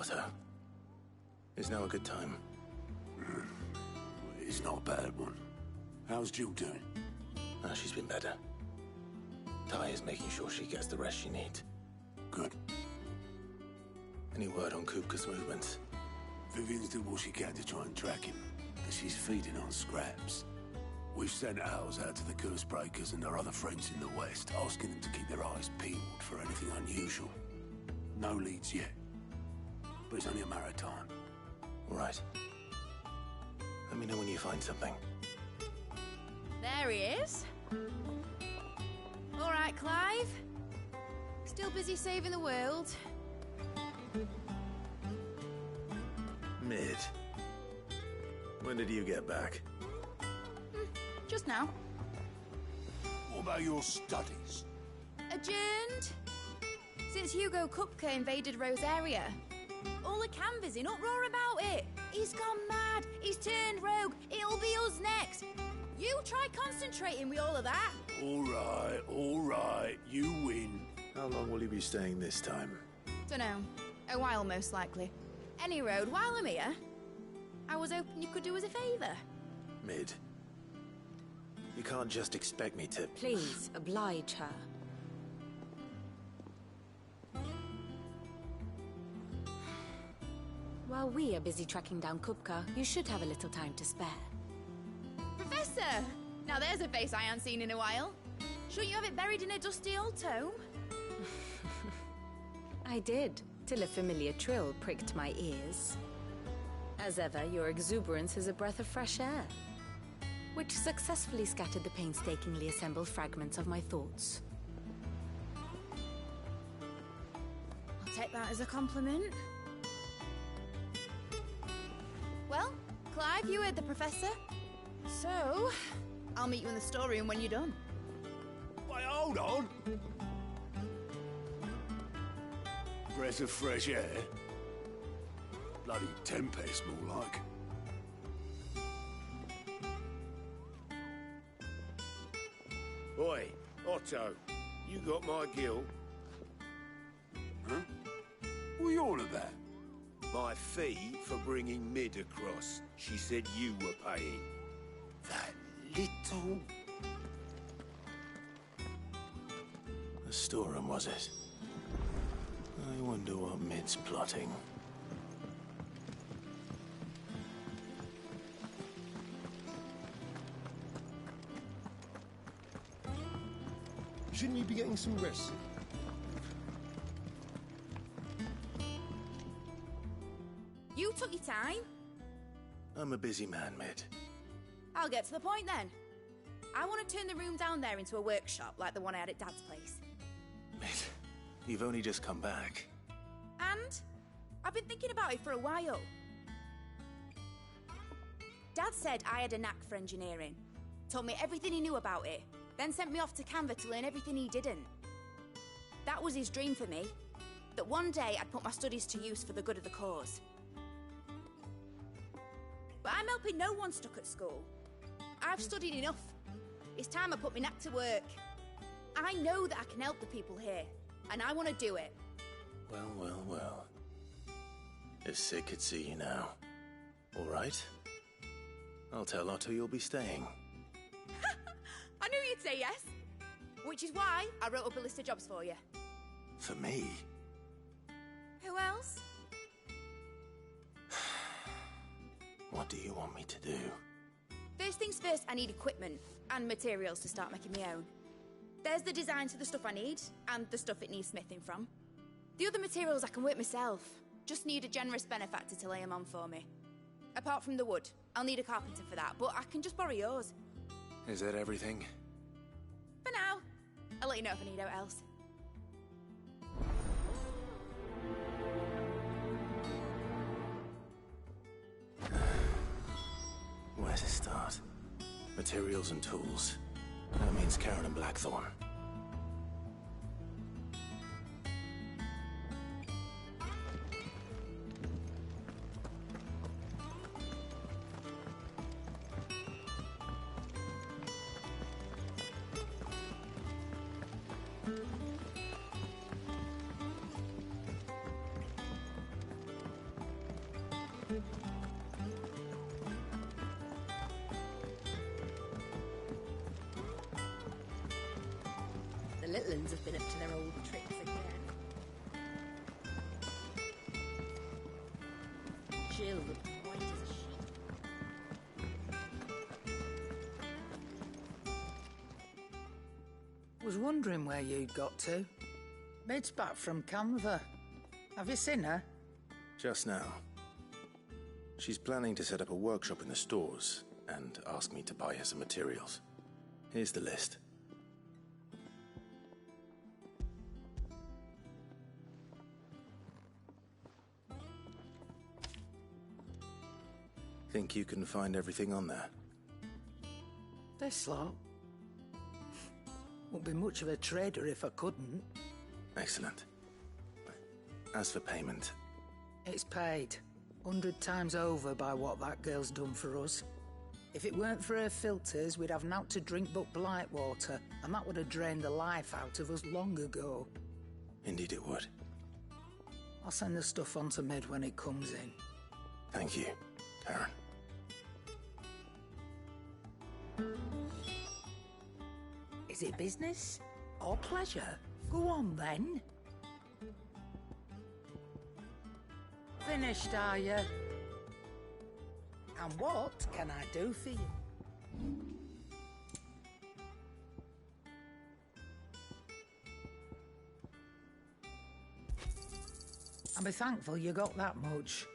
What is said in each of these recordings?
Otto, is now a good time? It's not a bad one. How's Jill doing? Ah, she's been better. Ty is making sure she gets the rest she needs. Good. Any word on Kupka's movements? Vivian's doing what she can to try and track him, but she's feeding on scraps. We've sent ours out to the curse breakers and our other friends in the West, asking them to keep their eyes peeled for anything unusual. No leads yet, but it's only a matter of time. All right. Let me know when you find something. There he is. All right, Clive. Still busy saving the world. Mid. When did you get back? Just now. What about your studies? Adjourned. Since Hugo Kupka invaded Rosaria. All the canvas in uproar about it. He's gone mad. He's turned rogue. It'll be us next. You try concentrating with all of that. All right, you win. How long will you be staying this time? Dunno. A while, most likely. Any road, while I'm here, I was hoping you could do us a favour. Mid. You can't just expect me to... Please, oblige her. While we are busy tracking down Kupka, you should have a little time to spare. Professor! Now there's a face I haven't seen in a while. Shouldn't you have it buried in a dusty old tome? I did, till a familiar trill pricked my ears. As ever, your exuberance is a breath of fresh air, which successfully scattered the painstakingly assembled fragments of my thoughts. I'll take that as a compliment. Well, Clive, you heard the professor. So, I'll meet you in the storeroom when you're done. Wait, hold on. Breath of fresh air. Bloody tempest, more like. Oi, Otto, you got my gill. Huh? What are you all about? My fee for bringing Mid across. She said you were paying. That little... The storeroom, was it? I wonder what Mid's plotting. Shouldn't you be getting some rest? You took your time. I'm a busy man, Mid. I'll get to the point then. I want to turn the room down there into a workshop like the one I had at Dad's place. Mid, you've only just come back. And I've been thinking about it for a while. Dad said I had a knack for engineering. Told me everything he knew about it. Then sent me off to Canva to learn everything he didn't. That was his dream for me. That one day I'd put my studies to use for the good of the cause. But I'm helping no one stuck at school. I've studied enough. It's time I put my knack to work. I know that I can help the people here, and I want to do it. Well, well, well. If Sid could see you now. All right. I'll tell Otto you'll be staying. I knew you'd say yes. Which is why I wrote up a list of jobs for you. For me? Who else? What do you want me to do? First things first, I need equipment and materials to start making my own. There's the designs for the stuff I need, and the stuff it needs smithing from. The other materials I can work myself. Just need a generous benefactor to lay them on for me. Apart from the wood, I'll need a carpenter for that, but I can just borrow yours. Is that everything? For now. I'll let you know if I need out else. Where to start? Materials and tools. That means Karen and Blackthorn. little uns have been up to their old tricks again. Jill looked white as a sheet. Was wondering where you'd got to. Mid's back from Canva. Have you seen her? Just now. She's planning to set up a workshop in the stores and asked me to buy her some materials. Here's the list. Think you can find everything on there? This lot? Wouldn't be much of a trader if I couldn't. Excellent. As for payment... It's paid. 100 times over by what that girl's done for us. If it weren't for her filters, we'd have naught to drink but blight water, and that would have drained the life out of us long ago. Indeed it would. I'll send the stuff on to Mid when it comes in. Thank you, Karen. Is it business? Or pleasure? Go on, then. Finished, are you? And what can I do for you? I'll be thankful you got that much.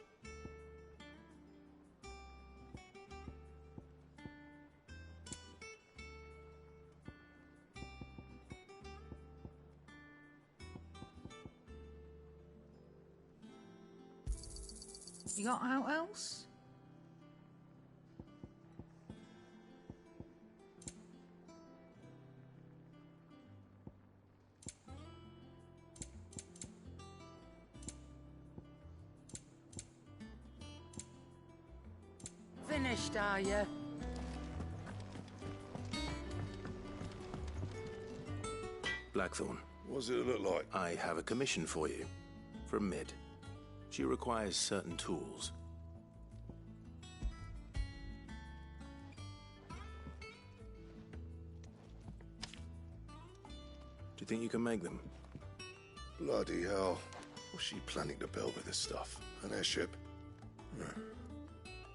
You got out else? Finished, are you? Blackthorn. What does it look like? I have a commission for you. From Mid. She requires certain tools. Do you think you can make them? Bloody hell. What's she planning to build with this stuff? An airship?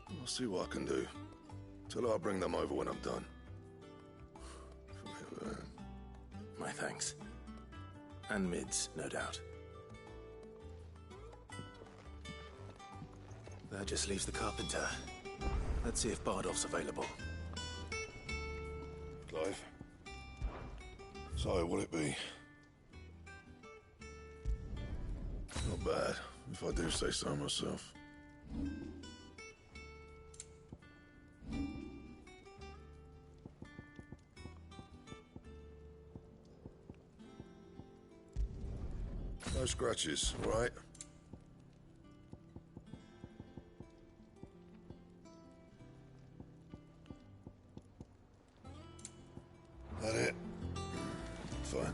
I'll see what I can do. Tell her I'll bring them over when I'm done. My thanks. And Mid's, no doubt. That just leaves the carpenter. Let's see if Bardolph's available. Clive. So, will it be? Not bad, if I do say so myself. No scratches, all right? That it? Fine.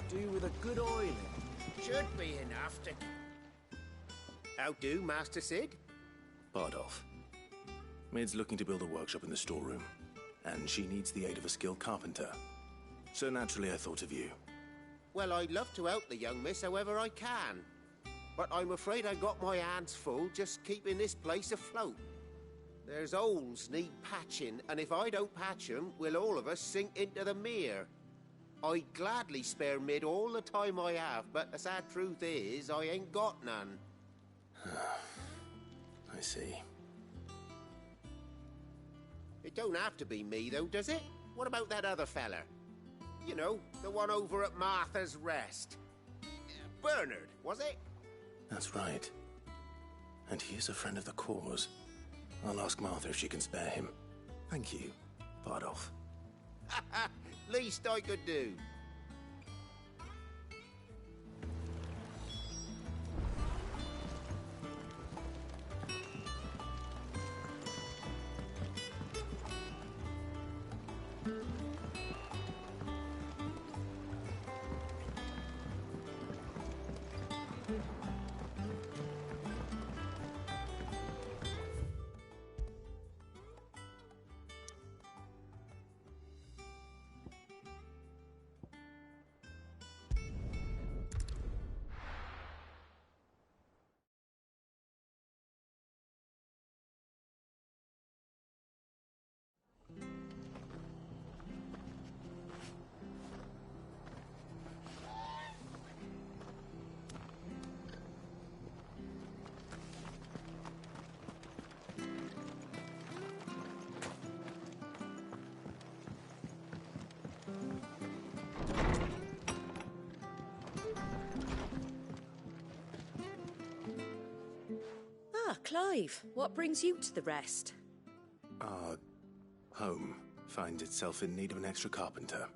Do with a good oiling. Should be enough to... How do, Master Sid? Bardolph. Mid's looking to build a workshop in the storeroom, and she needs the aid of a skilled carpenter. So naturally I thought of you. Well, I'd love to help the young miss however I can. But I'm afraid I got my hands full just keeping this place afloat. There's holes need patching, and if I don't patch 'em, we'll all of us sink into the mere. I'd gladly spare Mid all the time I have, but the sad truth is, I ain't got none. I see. It don't have to be me, though, does it? What about that other fella? You know, the one over at Martha's Rest. Bernard, was it? That's right. And he is a friend of the cause. I'll ask Martha if she can spare him. Thank you, Bardolph. Least I could do. Ah, Clive, what brings you to the Rest? Our home finds itself in need of an extra carpenter.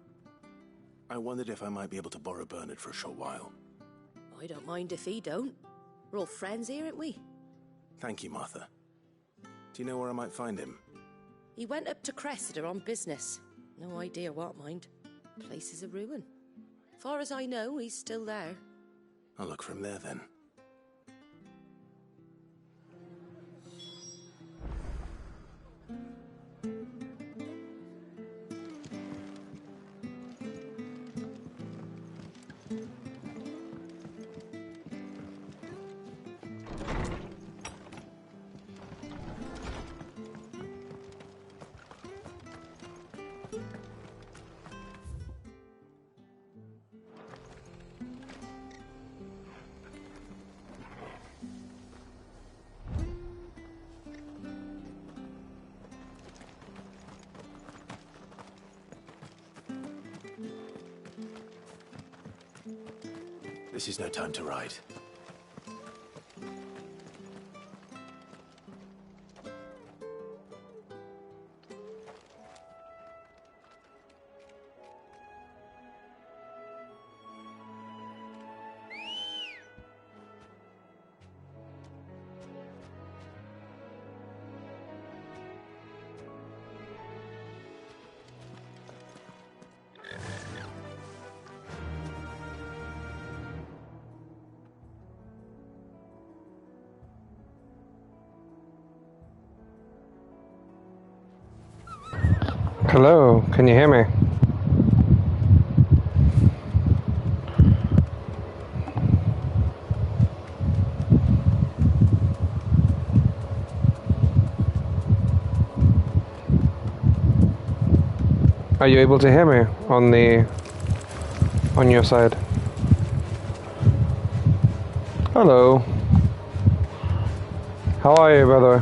I wondered if I might be able to borrow Bernard for a short while. I don't mind if he don't. We're all friends here, aren't we? Thank you, Martha. Do you know where I might find him? He went up to Cressida on business. No idea what, mind. Place is a ruin. Far as I know, he's still there. I'll look for him there then. This is no time to ride. Hello, can you hear me? Are you able to hear me on your side? Hello. How are you, by the way?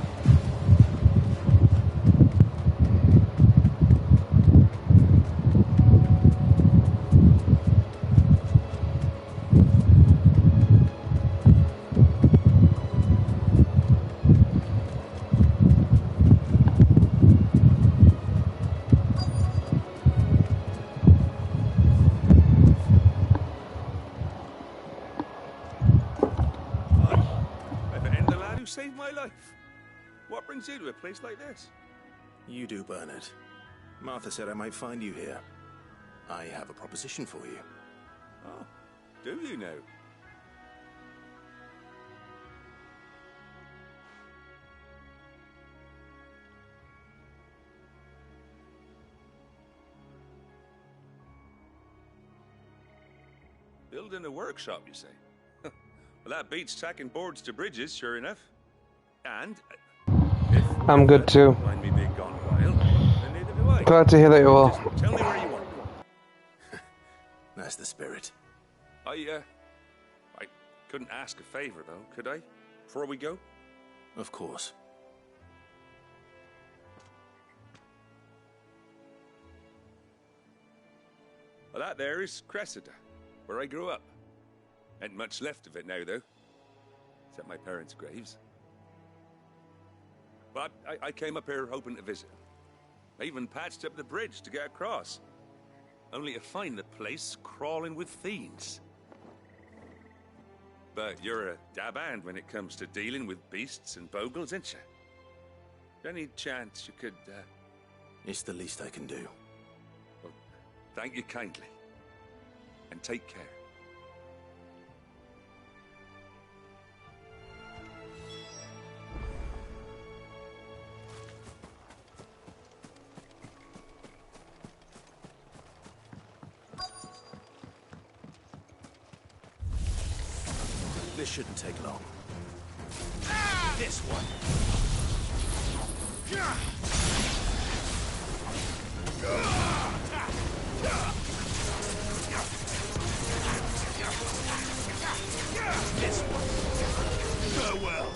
Saved my life. What brings you to a place like this? You do, Bernard. Martha said I might find you here. I have a proposition for you. Oh, do you now? Building a workshop, you say? Well, that beats tacking boards to bridges, sure enough. And I'm good too. Find me being gone a while, then neither do I. Glad to hear that you're well. Just tell me where you want. That's the spirit. I couldn't ask a favor though, could I? Before we go? Of course. Well, that there is Cressida, where I grew up. Ain't much left of it now, though. Except my parents' graves. But I came up here hoping to visit. I even patched up the bridge to get across. Only to find the place crawling with fiends. But you're a dab hand when it comes to dealing with beasts and bogles, ain't you? Any chance you could, It's the least I can do. Well, thank you kindly. And take care. This shouldn't take long. This one. This one. Farewell.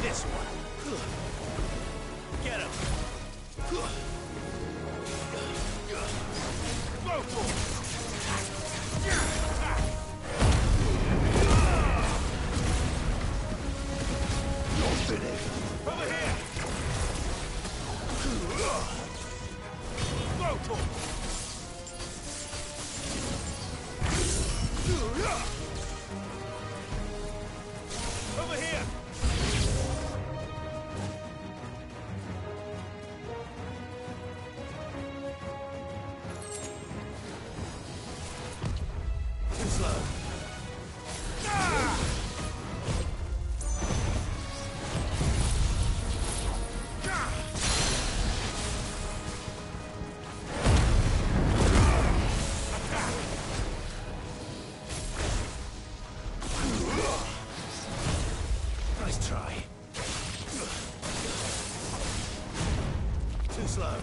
This one. Get him. You're finished. Over here. Over here. Too slow. Nice try. Too slow.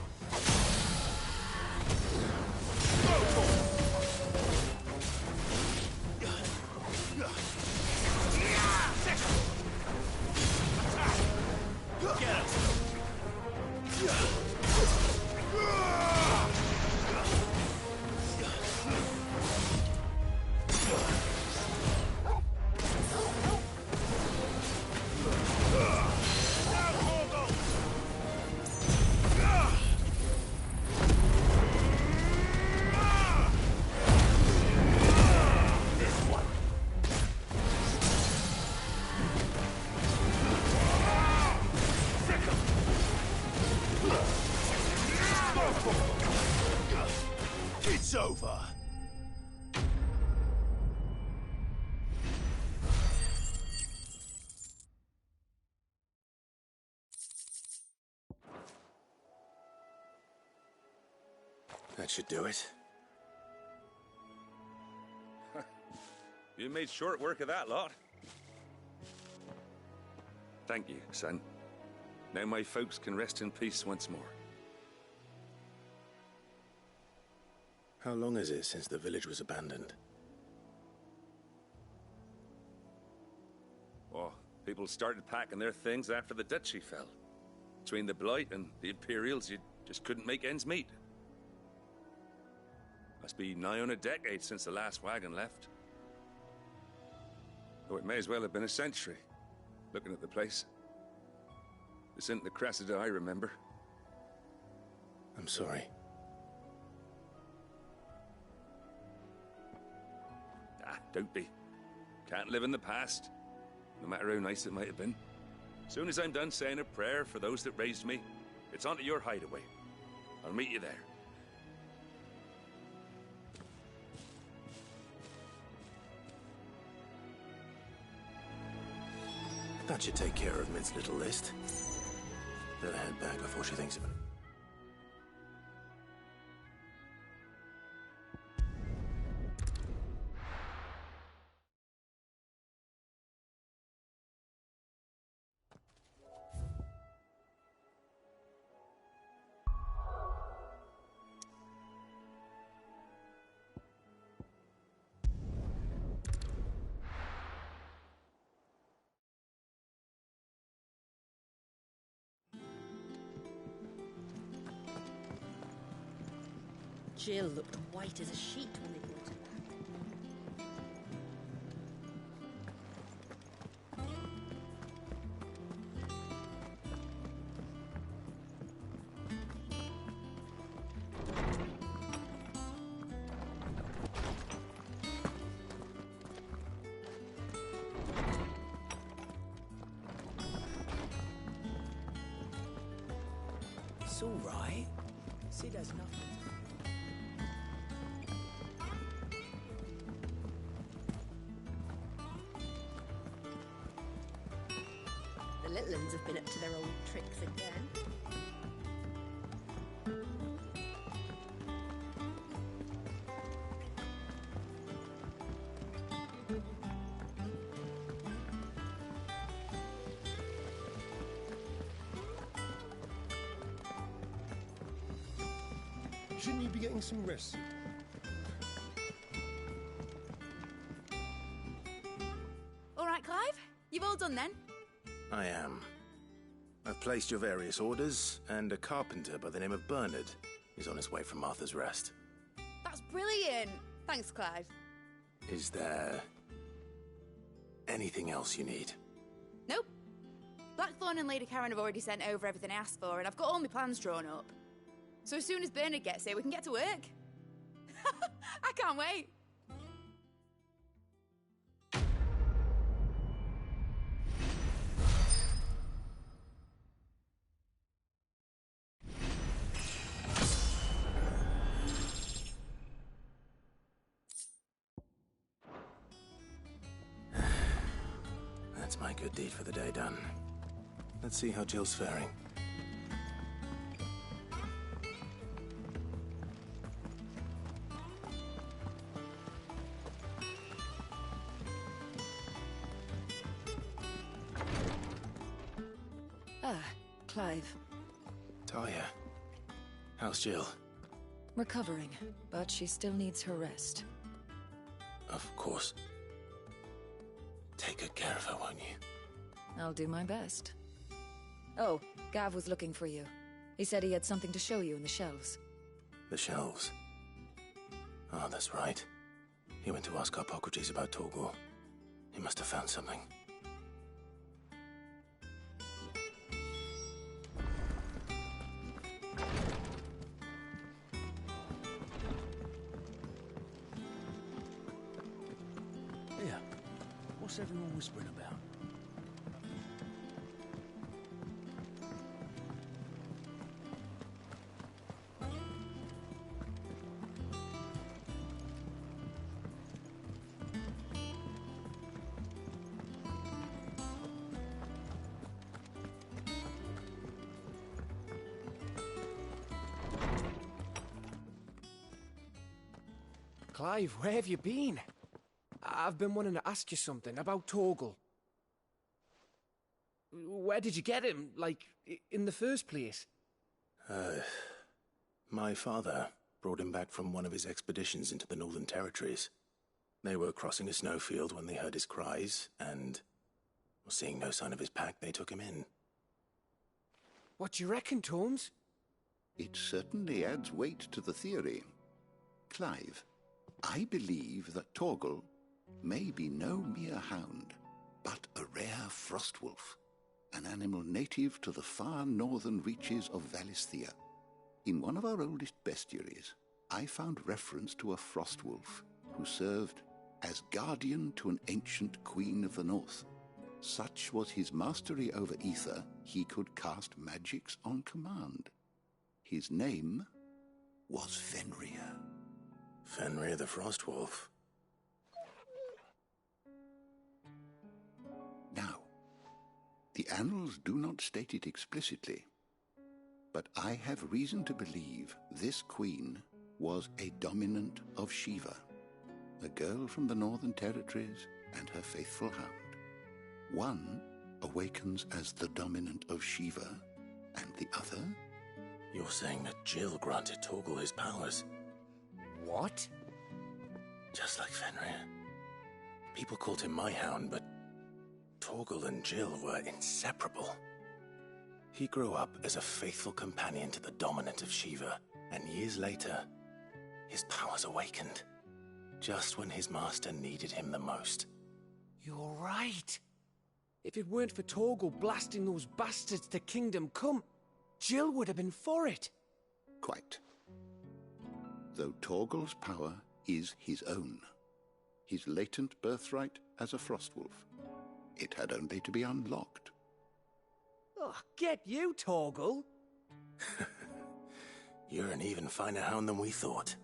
Get him. It's over. That should do it. You made short work of that lot. Thank you, son. Now my folks can rest in peace once more. How long is it since the village was abandoned? Oh, people started packing their things after the duchy fell. Between the Blight and the Imperials, you just couldn't make ends meet. Must be nigh on a decade since the last wagon left. Though it may as well have been a century, looking at the place. This isn't the Cressida I remember. I'm sorry. Ah, don't be. Can't live in the past, no matter how nice it might have been. Soon as I'm done saying a prayer for those that raised me, it's on to your hideaway. I'll meet you there. That should take care of Mid's little list. Better head back before she thinks of it. Jill looked white as a sheet when they brought her back. It's all right. See, there's nothing. The little ones have been up to their old tricks again. Shouldn't you be getting some rest? All right, Clive? You've all done then? I am. I've placed your various orders, and a carpenter by the name of Bernard is on his way from Arthur's Rest. That's brilliant! Thanks, Clive. Is there anything else you need? Nope. Blackthorn and Lady Karen have already sent over everything I asked for, and I've got all my plans drawn up. So as soon as Bernard gets here, we can get to work. I can't wait. That's my good deed for the day done. Let's see how Jill's faring. Clive. Talia, how's Jill? Recovering, but she still needs her rest. Of course. Take good care of her, won't you? I'll do my best. Oh, Gav was looking for you. He said he had something to show you in the shelves. The shelves? Oh, that's right. He went to ask Harpocrates about Torgor. He must have found something. Here, what's everyone whispering about? Clive, where have you been? I've been wanting to ask you something about Torgal. Where did you get him, like, in the first place? My father brought him back from one of his expeditions into the Northern Territories. They were crossing a snowfield when they heard his cries, and, seeing no sign of his pack, they took him in. What do you reckon, Tomes? It certainly adds weight to the theory. Clive, I believe that Torgal may be no mere hound, but a rare frostwolf, an animal native to the far northern reaches of Valisthea. In one of our oldest bestiaries, I found reference to a frostwolf who served as guardian to an ancient queen of the north. Such was his mastery over ether, he could cast magics on command. His name was Fenrir. Fenrir the Frostwolf. Now, the annals do not state it explicitly, but I have reason to believe this queen was a dominant of Shiva, a girl from the Northern Territories and her faithful hound. One awakens as the dominant of Shiva, and the other... You're saying that Jill granted Torgal his powers? What? Just like Fenrir. People called him my hound, but Torgal and Jill were inseparable. He grew up as a faithful companion to the dominant of Shiva, and years later, his powers awakened, just when his master needed him the most. You're right. If it weren't for Torgal blasting those bastards to Kingdom Come, Jill would have been for it. Quite. Though Torgal's power is his own, his latent birthright as a Frostwolf, it had only to be unlocked. Oh, get you, Torgal! You're an even finer hound than we thought.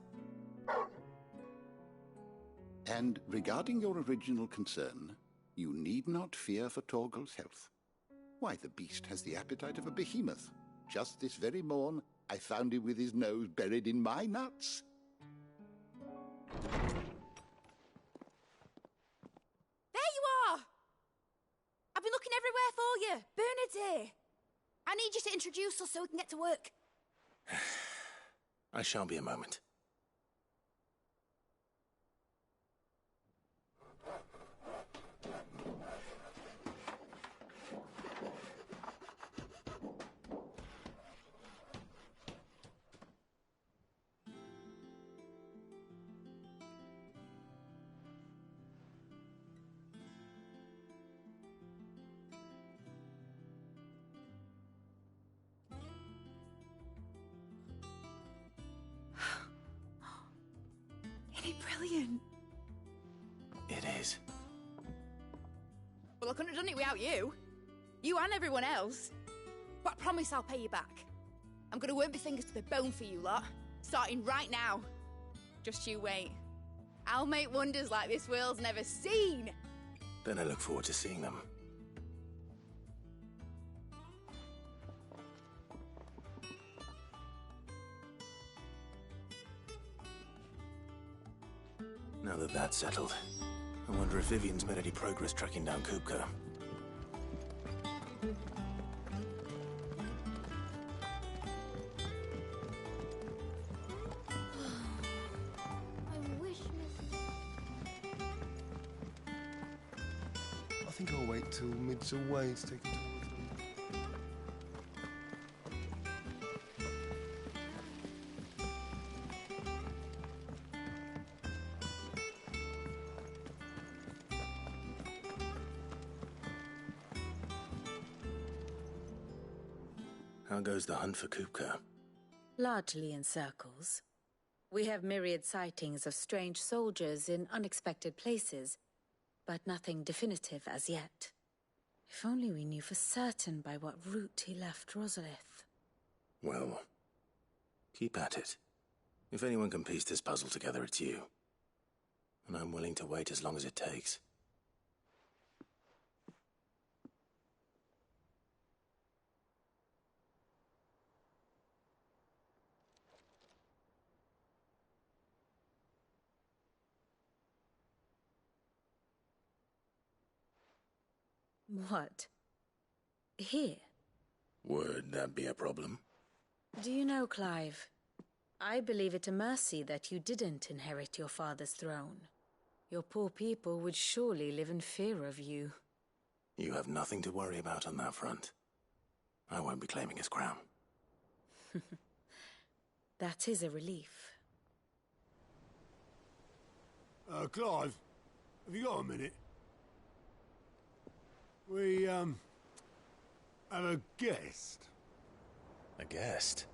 And regarding your original concern, you need not fear for Torgal's health. Why, the beast has the appetite of a behemoth. Just this very morn, I found him with his nose buried in my nuts. There you are! I've been looking everywhere for you. Bernard's here. I need you to introduce us so we can get to work. I shall be a moment. Isn't it brilliant? It is. Well, I couldn't have done it without you. You and everyone else. But I promise I'll pay you back. I'm gonna work my fingers to the bone for you lot, starting right now. Just you wait. I'll make wonders like this world's never seen. Then I look forward to seeing them. Now that that's settled, I wonder if Vivian's made any progress tracking down Kupka. I wish I think I'll wait till Mid's away to take a tour with them. How goes the hunt for Kupka? Largely in circles. We have myriad sightings of strange soldiers in unexpected places, but nothing definitive as yet. If only we knew for certain by what route he left Rosalith. Well, keep at it. If anyone can piece this puzzle together, it's you. And I'm willing to wait as long as it takes. What? Here? Would that be a problem? Do you know, Clive? I believe it a mercy that you didn't inherit your father's throne. Your poor people would surely live in fear of you. You have nothing to worry about on that front. I won't be claiming his crown. That is a relief. Clive, have you got a minute? We, have a guest. A guest?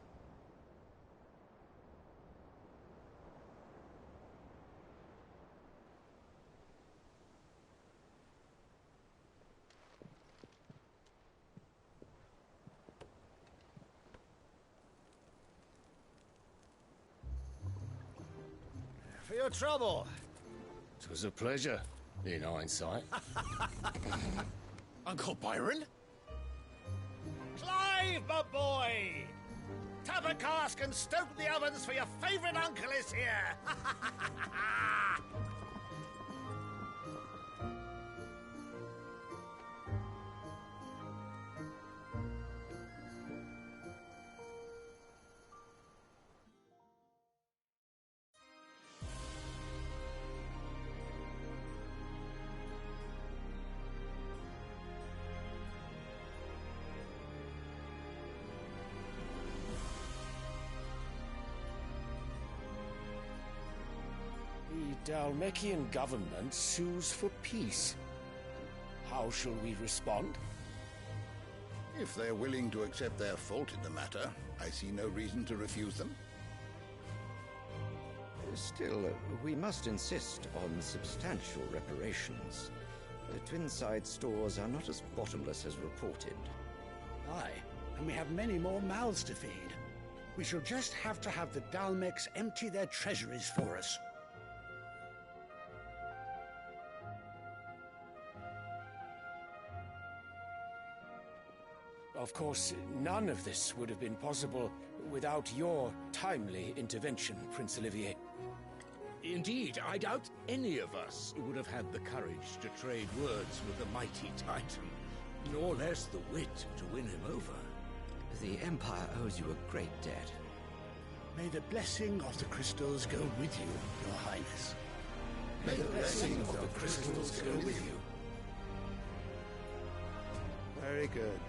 For your trouble. 'Twas a pleasure, in hindsight. Uncle Byron? Clive, my boy! up a cask and stoke the ovens, for your favourite uncle is here! The Dalmekian government sues for peace. How shall we respond? If they're willing to accept their fault in the matter, I see no reason to refuse them. Still, we must insist on substantial reparations. The Twinside stores are not as bottomless as reported. Aye, and we have many more mouths to feed. We shall just have to have the Dalmecs empty their treasuries for us. Of course, none of this would have been possible without your timely intervention, Prince Olivier. Indeed, I doubt any of us would have had the courage to trade words with the mighty Titan, nor less the wit to win him over. The Empire owes you a great debt. May the blessing of the crystals go with you, Your Highness. May the blessing of the crystals go with you. Very good.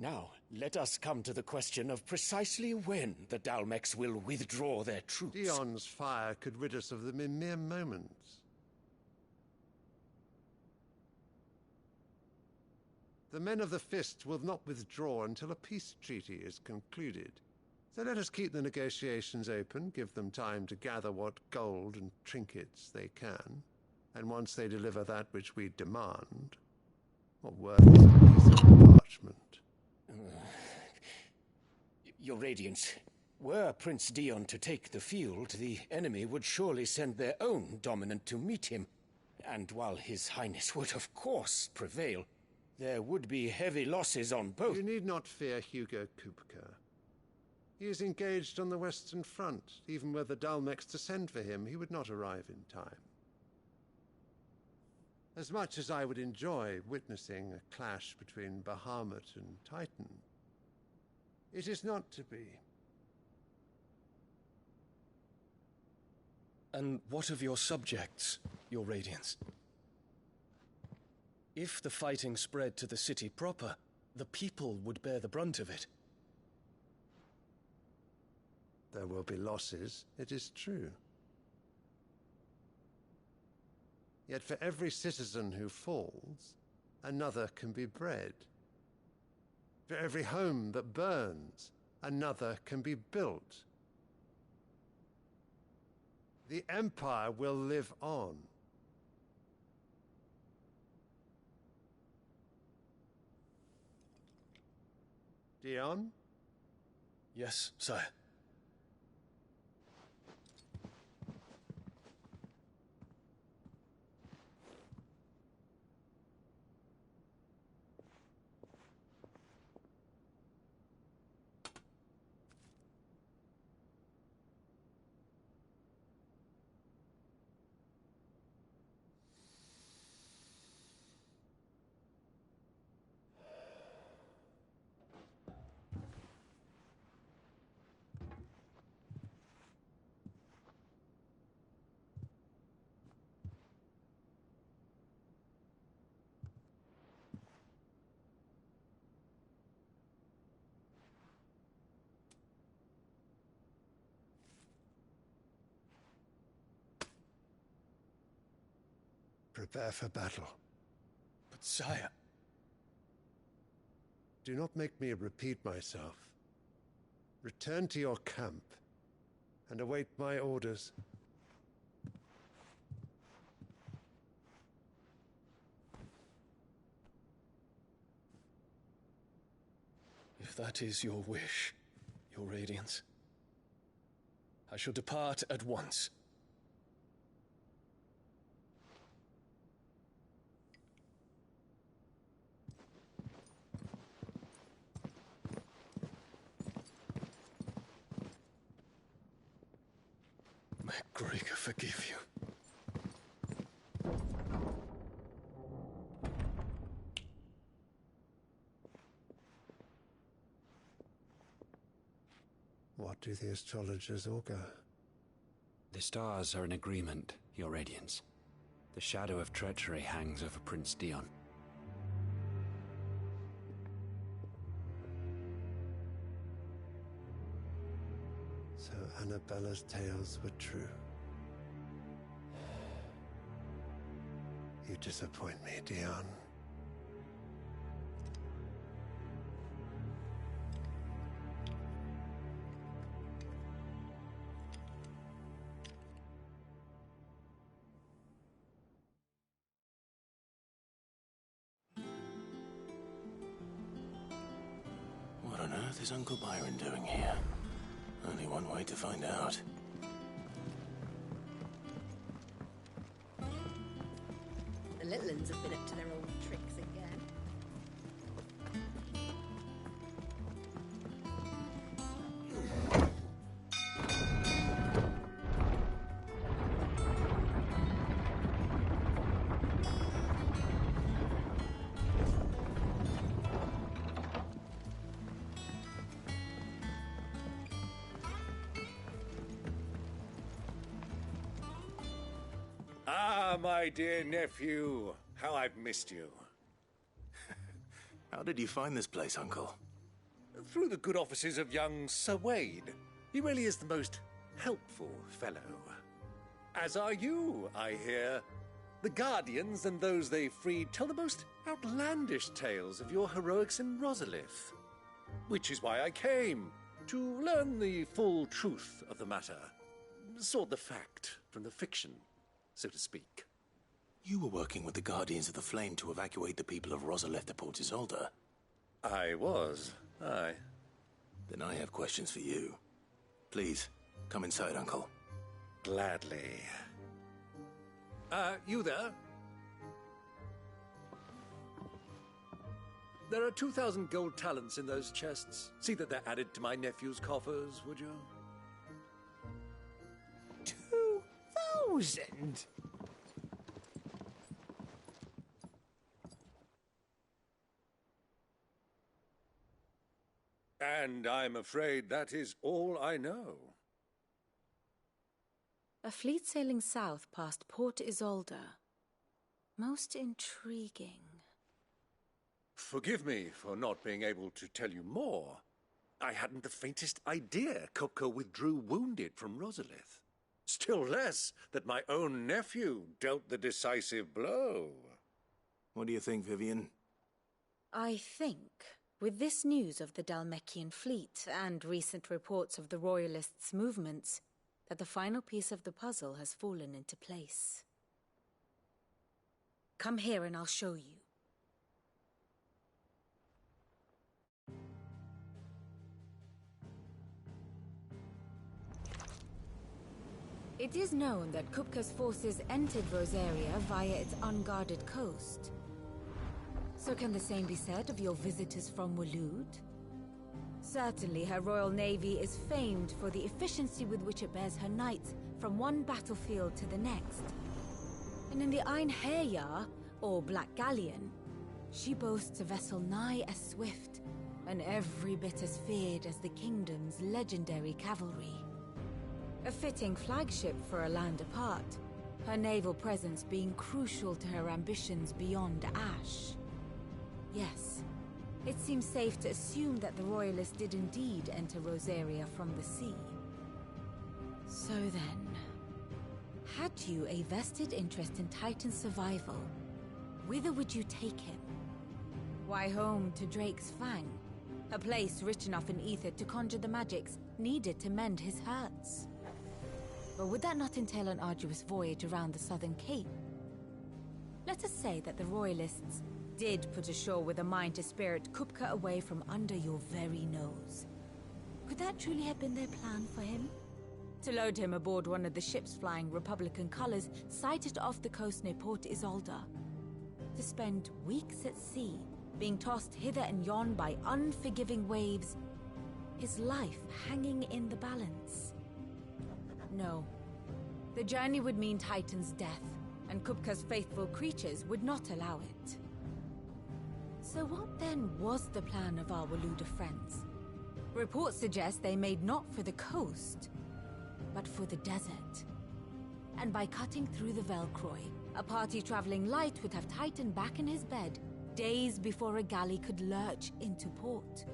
Now, let us come to the question of precisely when the Dalmecs will withdraw their troops. Dion's fire could rid us of them in mere moments. The men of the Fist will not withdraw until a peace treaty is concluded. So let us keep the negotiations open, give them time to gather what gold and trinkets they can, and once they deliver that which we demand, what worth is a piece of parchment? Your Radiance, were Prince Dion to take the field, the enemy would surely send their own dominant to meet him. And while His Highness would of course prevail, there would be heavy losses on both. You need not fear Hugo Kupka. He is engaged on the Western Front. Even were the Dalmecs to send for him, he would not arrive in time. As much as I would enjoy witnessing a clash between Bahamut and Titan, it is not to be. And what of your subjects, Your Radiance? If the fighting spread to the city proper, the people would bear the brunt of it. There will be losses, it is true. Yet for every citizen who falls, another can be bred. For every home that burns, another can be built. The Empire will live on. Dion? Yes, sire. Prepare for battle. But sire... Do not make me repeat myself. Return to your camp and await my orders. If that is your wish, Your Radiance, I shall depart at once. Gregor forgive you. What do the astrologers augur? The stars are in agreement, Your Radiance. The shadow of treachery hangs over Prince Dion. So Annabella's tales were true. You disappoint me, Dion. What on earth is Uncle Byron doing here? Only one way to find out. The little uns have been up to their old tricks again. Ah, my dear nephew. How I've missed you. How did you find this place, Uncle? Through the good offices of young Sir Wade. He really is the most helpful fellow. As are you, I hear. The Guardians and those they freed tell the most outlandish tales of your heroics in Rosalith. Which is why I came, to learn the full truth of the matter. Sort the fact from the fiction, so to speak. You were working with the Guardians of the Flame to evacuate the people of Rosalith to Port Isolde. I was, aye. Then I have questions for you. Please, come inside, Uncle. Gladly. You there? There are 2,000 gold talents in those chests. See that they're added to my nephew's coffers, would you? 2,000? And I'm afraid that is all I know. A fleet sailing south past Port Isolde. Most intriguing. Forgive me for not being able to tell you more. I hadn't the faintest idea Kupka withdrew wounded from Rosalith. Still less that my own nephew dealt the decisive blow. What do you think, Vivian? I think, with this news of the Dhalmekian fleet and recent reports of the Royalists' movements, that the final piece of the puzzle has fallen into place. Come here and I'll show you. It is known that Kupka's forces entered Rosaria via its unguarded coast. So can the same be said of your visitors from Waloed? Certainly her Royal Navy is famed for the efficiency with which it bears her knights from one battlefield to the next. And in the Einherjar, or Black Galleon, she boasts a vessel nigh as swift and every bit as feared as the kingdom's legendary cavalry. A fitting flagship for a land apart, her naval presence being crucial to her ambitions beyond Ash. Yes, it seems safe to assume that the Royalists did indeed enter Rosaria from the sea. So then, had you a vested interest in Titan's survival, whither would you take him? Why, home to Drake's Fang, a place rich enough in ether to conjure the magics needed to mend his hurts. But would that not entail an arduous voyage around the southern cape? Let us say that the Royalists did put ashore with a mind to spirit Kupka away from under your very nose. Could that truly have been their plan for him? To load him aboard one of the ships flying Republican colors sighted off the coast near Port Isolde. To spend weeks at sea, being tossed hither and yon by unforgiving waves, his life hanging in the balance. No. The journey would mean Titan's death, and Kupka's faithful creatures would not allow it. So what then was the plan of our Waluda friends? Reports suggest they made not for the coast, but for the desert. And by cutting through the Velcroy, a party traveling light would have Titan back in his bed days before a galley could lurch into port.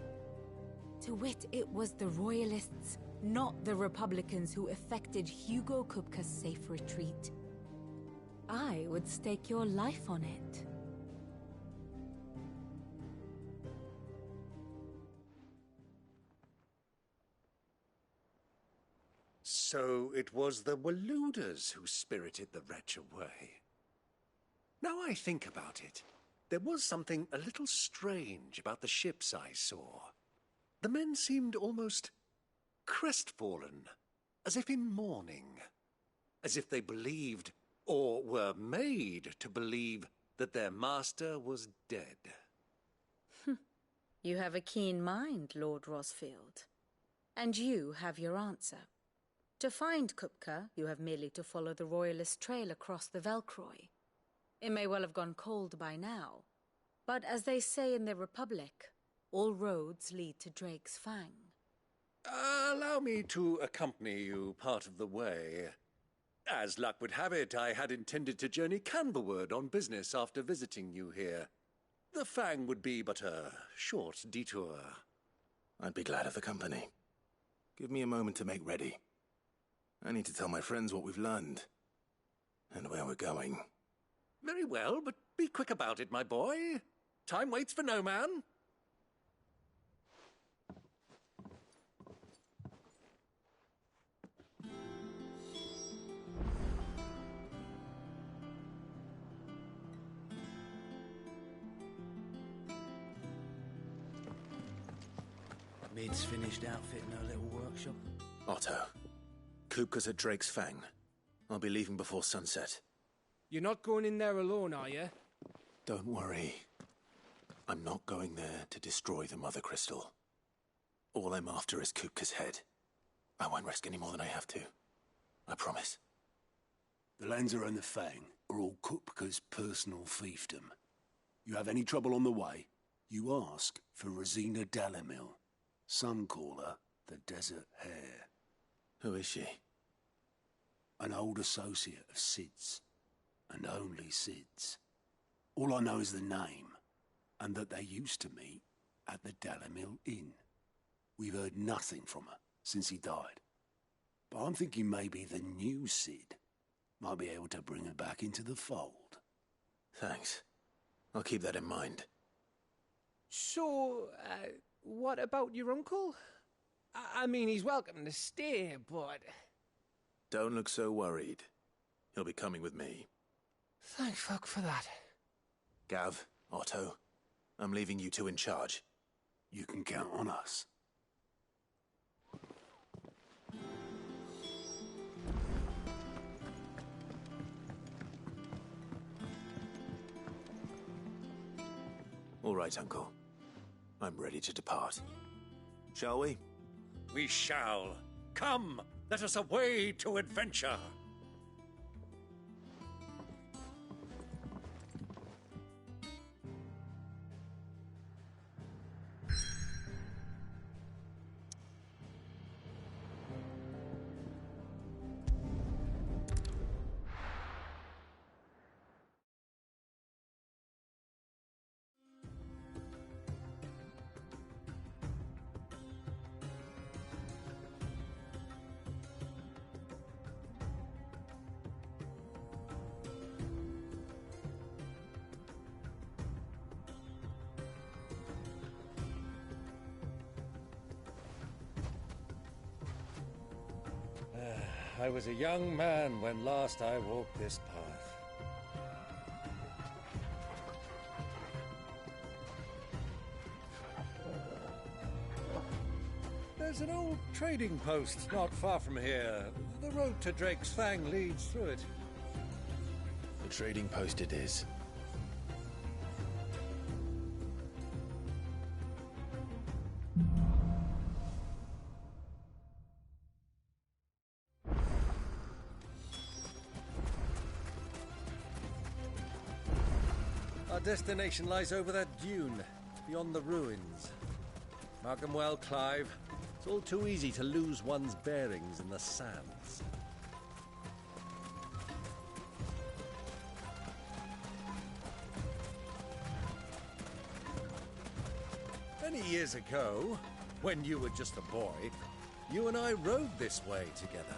To wit, it was the Royalists, not the Republicans, who effected Hugo Kupka's safe retreat. I would stake your life on it. So it was the Waludas who spirited the wretch away. Now I think about it, there was something a little strange about the ships I saw. The men seemed almost crestfallen, as if in mourning, as if they believed, or were made to believe, that their master was dead. You have a keen mind, Lord Rosfield. And you have your answer. To find Kupka, you have merely to follow the Royalist trail across the Velcroy. It may well have gone cold by now, but as they say in the Republic, all roads lead to Drake's Fang. Allow me to accompany you part of the way. As luck would have it, I had intended to journey Canberward on business after visiting you here. The Fang would be but a short detour. I'd be glad of the company. Give me a moment to make ready. I need to tell my friends what we've learned, and where we're going. Very well, but be quick about it, my boy. Time waits for no man. Mid's finished outfitting her little workshop. Otto, Kupka's at Drake's Fang. I'll be leaving before sunset. You're not going in there alone, are you? Don't worry. I'm not going there to destroy the Mother Crystal. All I'm after is Kupka's head. I won't risk any more than I have to. I promise. The Lancer and the Fang are all Kupka's personal fiefdom. You have any trouble on the way, you ask for Rosina Dalamil. Some call her the Desert Hare. Who is she? An old associate of Sid's, and only Sid's. All I know is the name, and that they used to meet at the Dalamil Inn. We've heard nothing from her since he died. But I'm thinking maybe the new Sid might be able to bring her back into the fold. Thanks. I'll keep that in mind. So, what about your uncle? I mean, he's welcome to stay, but... Don't look so worried. He'll be coming with me. Thank fuck for that. Gav, Otto, I'm leaving you two in charge. You can count on us. All right, Uncle. I'm ready to depart. Shall we? We shall. Come, let us away to adventure. I was a young man when last I walked this path. There's an old trading post not far from here. The road to Drake's Fang leads through it. The trading post it is. destination lies over that dune, beyond the ruins. Mark 'em well, Clive. It's all too easy to lose one's bearings in the sands. Many years ago, when you were just a boy, you and I rode this way together,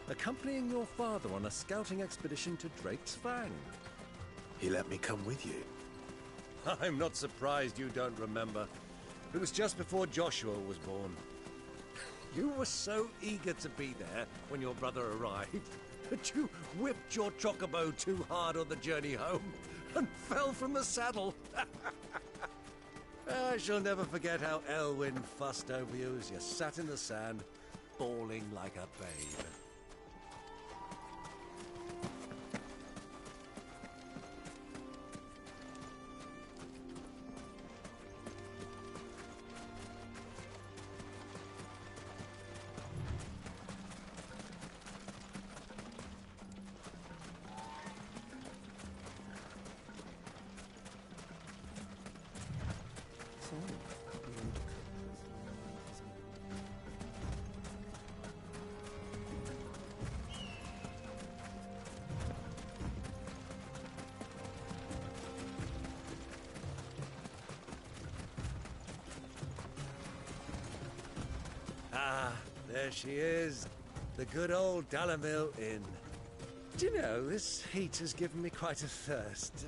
accompanying your father on a scouting expedition to Drake's Fang. He let me come with you. I'm not surprised you don't remember. It was just before Joshua was born. You were so eager to be there when your brother arrived that you whipped your chocobo too hard on the journey home and fell from the saddle. I shall never forget how Elwyn fussed over you as you sat in the sand, bawling like a babe. Ah, there she is. The good old Dalamil Inn. Do you know, this heat has given me quite a thirst.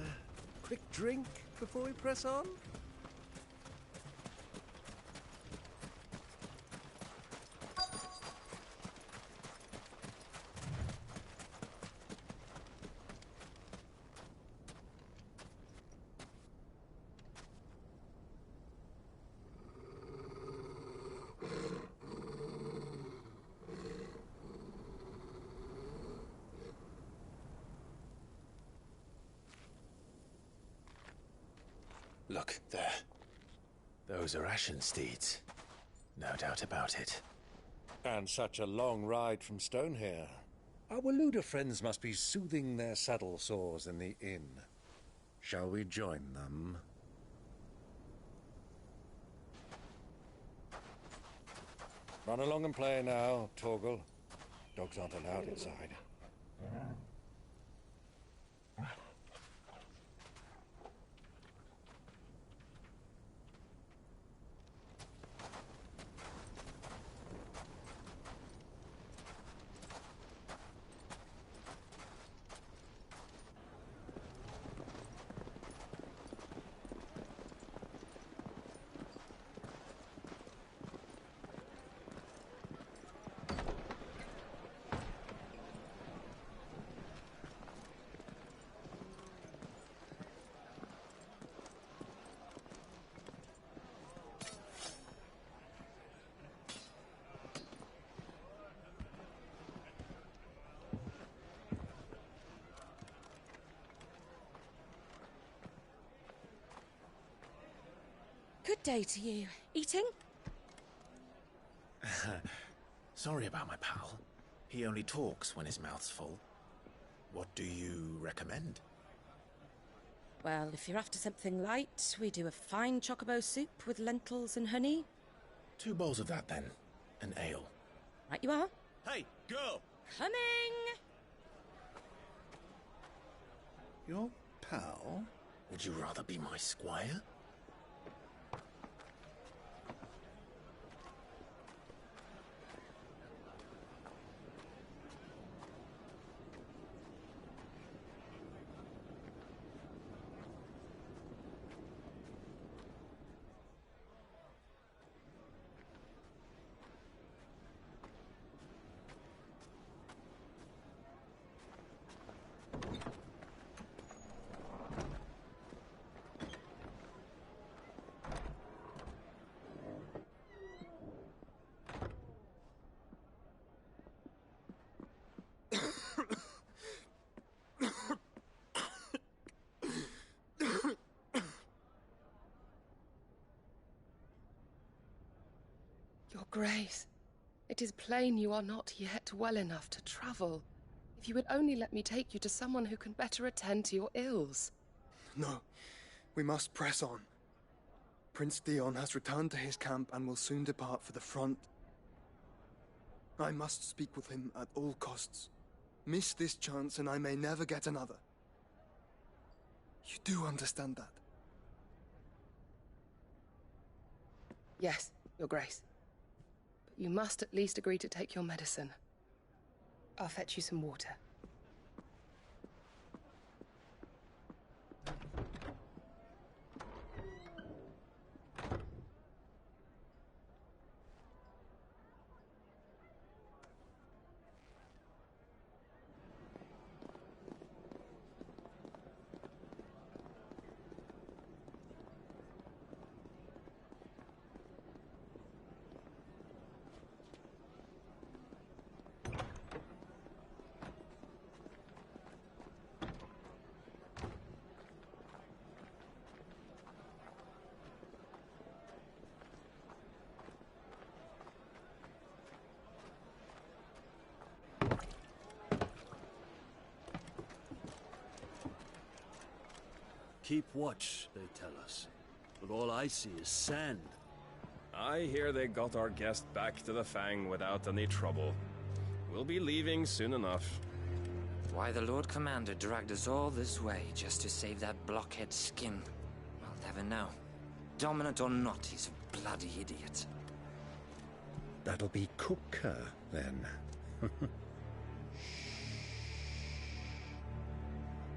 Quick drink before we press on? Look, there. Those are Ashen steeds. No doubt about it. And such a long ride from Stonehair. Our Waluda friends must be soothing their saddle sores in the inn. Shall we join them? Run along and play now, Torgal. Dogs aren't allowed inside. Good day to you. Eating? Sorry about my pal. He only talks when his mouth's full. What do you recommend? Well, if you're after something light, we do a fine chocobo soup with lentils and honey. 2 bowls of that, then. An ale. Right you are. Hey, girl! Coming! Your pal? Would you rather be my squire? Your Grace, it is plain you are not yet well enough to travel. If you would only let me take you to someone who can better attend to your ills. No. We must press on. Prince Dion has returned to his camp and will soon depart for the front. I must speak with him at all costs. Miss this chance and I may never get another. You do understand that? Yes, Your Grace. But you must at least agree to take your medicine. I'll fetch you some water. Keep watch, they tell us. But all I see is sand. I hear they got our guest back to the Fang without any trouble. We'll be leaving soon enough. Why the Lord Commander dragged us all this way just to save that blockhead's skin, I'll never know. Dominant or not, he's a bloody idiot. That'll be Cooker, then.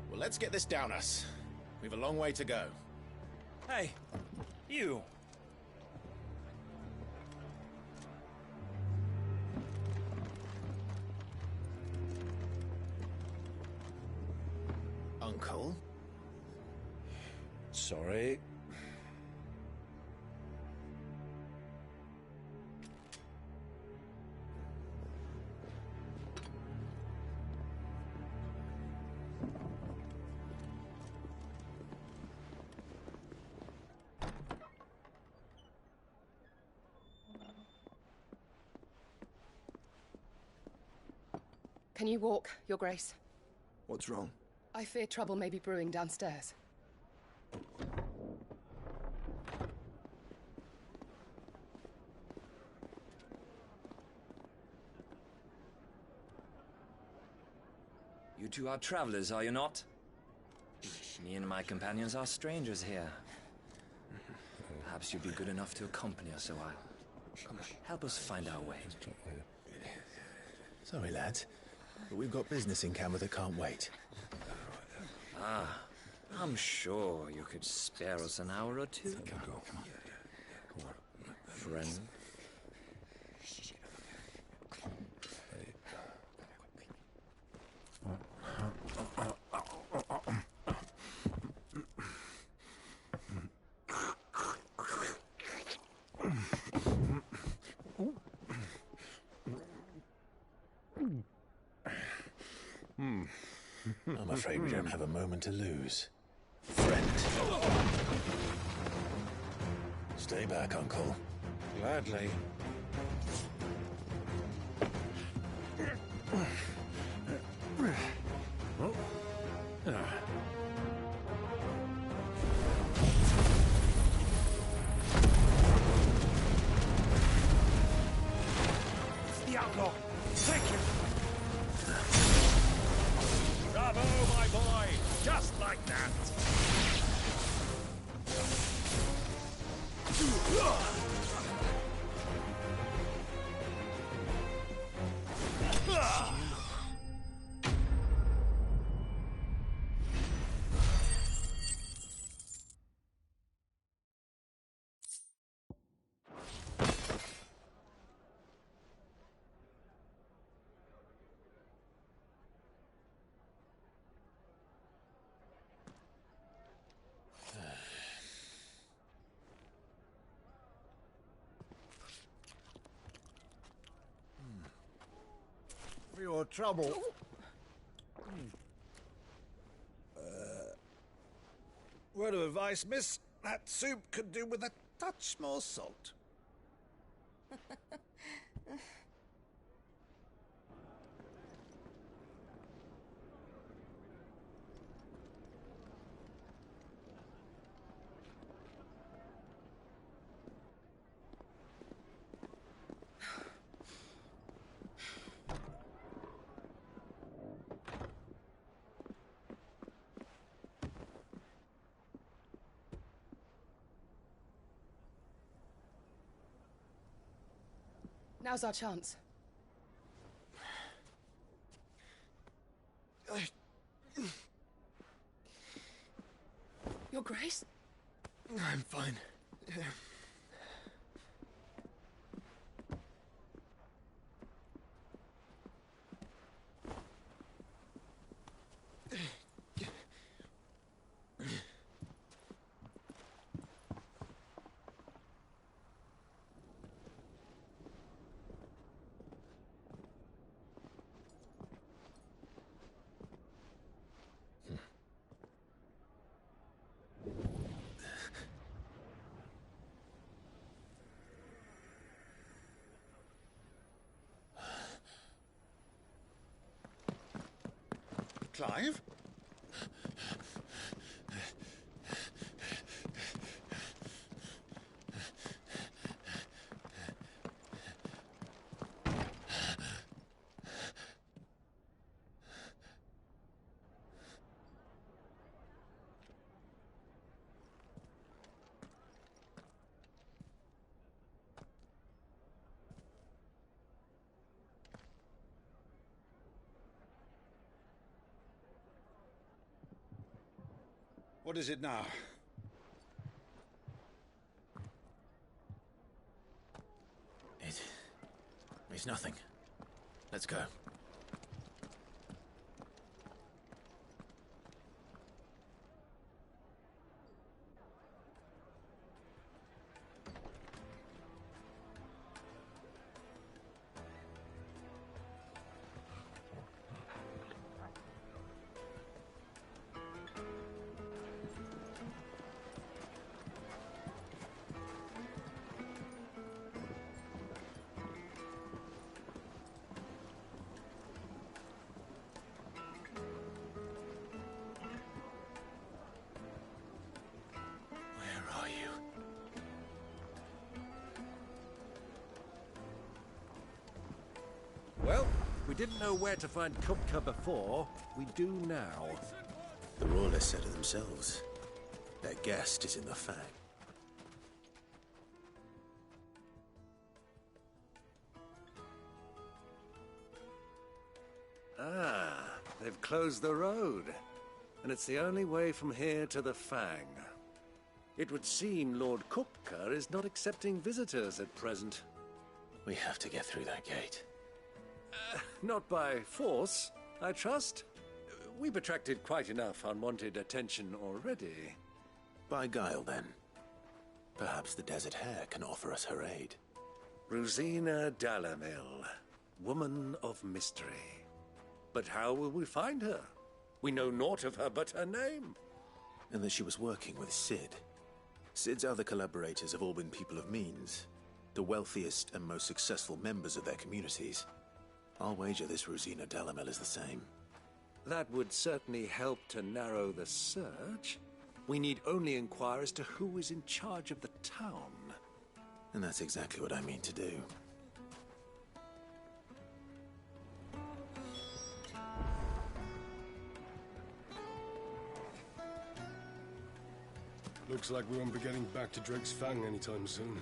Well, let's get this down us. We've a long way to go. Hey, you! Uncle? Sorry. Can you walk, Your Grace? What's wrong? I fear trouble may be brewing downstairs. You two are travelers, are you not? Me and my companions are strangers here. Perhaps you'd be good enough to accompany us a while. Help us find our way. Sorry, lads, but we've got business in camera that can't wait. Ah, I'm sure you could spare us an hour or two. Come on. Friend. I'm afraid we don't have a moment to lose. Friend. Stay back, Uncle. Gladly. The outlaw! Take him! Bravo, my boy! Just like that! For your trouble. Word of advice, miss. That soup could do with a touch more salt. Now's our chance. Your Grace? I'm fine. Clive? What is it now? It's nothing. Let's go. Well, we didn't know where to find Kupka before. We do now. The Royalists said it themselves. Their guest is in the Fang. Ah, they've closed the road. And it's the only way from here to the Fang. It would seem Lord Kupka is not accepting visitors at present. We have to get through that gate. Not by force, I trust. We've attracted quite enough unwanted attention already. By guile, then. Perhaps the Desert Hare can offer us her aid. Rosina Dalamil, woman of mystery. But how will we find her? We know naught of her but her name. And that she was working with Cid. Cid's other collaborators have all been people of means, the wealthiest and most successful members of their communities. I'll wager this Rosina Dalamel is the same. That would certainly help to narrow the search. We need only inquire as to who is in charge of the town. And that's exactly what I mean to do. Looks like we won't be getting back to Drake's Fang anytime soon.